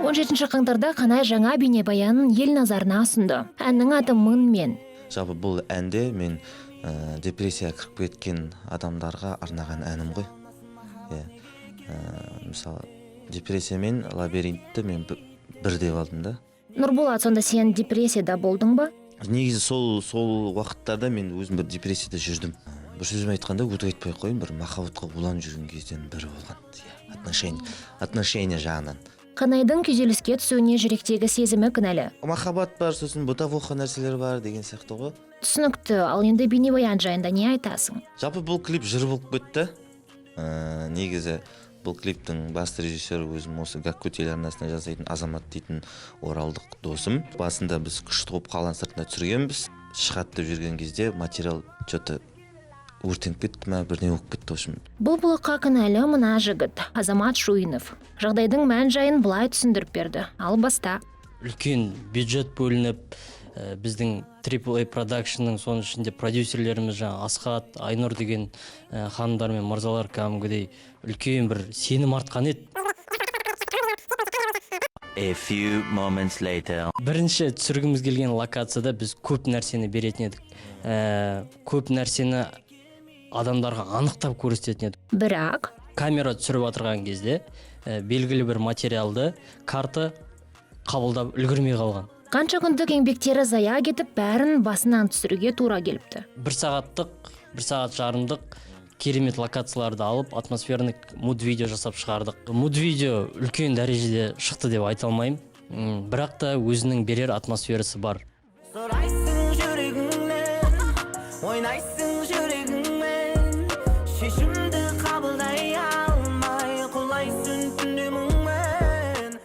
17 қаңтарда Қанай жаңа бейнебаянын ел назарына ұсынды. Әннің аты «Мың мен». Жалпы бұл әнде мен депрессияға кіріп кеткен адамдарға арнаған әнім ғой. Мысалы, депрессия мен лабиринтті мен бір деп алдым да. Нұрболат, сонда сен депрессияда болдың ба? Негізі сол уақыттарда мен өзім бір депрессияда жүрдім. Бір сөзім айтқанда өтірік айтпай қойын, бір махаббатқа буланып жүрген кезден бірі болған. Отношения жағынан. Қанайдың күйзеліске түсуіне жүректегі сезімі кінәлі. Махаббат бар, сосын бытовуха нәрселер бар деген сияқты ғой. Түсінікті, ал енді бейнебаян жайында не айтасың? Жалпы бұл клип жыр болып кетті. Негізі бұл клиптің басты режиссері өзім осы Гакку телеарнасына жасайтын Азамат дейтін оралдық досым. Басында біз күшті қоп қалан сыртына түсіргенбіз. Шығады деп жүрген кезде материал что-то өртеніп кетті ма, бірдеңе болып кетті общем. Бұл бұлыққа кінәлі мына жігіт Азамат Шуинов. Жағдайдың мән жайын былай түсіндіріп берді. Ал баста. Үлкен бюджет бөлініп, біздің AAA продакшнның соның ішінде продюсерлеріміз жаңа Асхат, Айнұр деген ханымдар мен мырзалар кәдімгідей үлкен бір сенім артқан еді. A few moments later. Бірінші түсіргіміз келген локацияда біз көп нәрсені беретін едік. Көп нәрсені адамдарға анықтап көрсететін едік. Бірақ камера түсіріп отырған кезде белгілі бір материалды карта қабылдап үлгермей қалған. қанша күндік еңбектері зая кетіп, бәрін басынан түсіруге тура келіпті. 1 сағат жарымдық керемет локацияларды алып, атмосферный муд-видео жасап шығардық. Муд-видео үлкен дәрежеде шықты деп айта алмаймын, бірақ та өзінің берер атмосферасы бар. Сұрайсың жүрегіңнен, ойнайсың жүрегіңмен, шешімді қабылдай алмай құлайсың түнде мұңмен.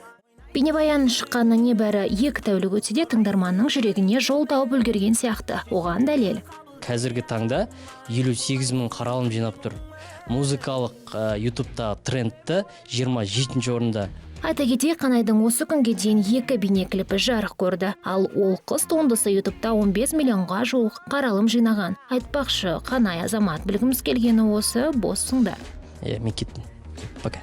Бейнебаян шыққаны небәрі 2 тәулік өтсе де тыңдарманның жүрегіне жол тауып үлгерген сияқты. Оған дәлел. Қазіргі таңда 58 мың қаралым жинап тұр. Музыкалық YouTube-та трендті 27-ші орында. Айта кетейік, Қанайдың осы күнге дейін 2 бейнеклипі жарық көрді. Ал ол қыз туындысы YouTube-та 15 миллионға жуық қаралым жинаған. Айтпақшы, Қанай, Азамат, білгіміз келгені осы, боссыңдар. Мен кеттім. Пока.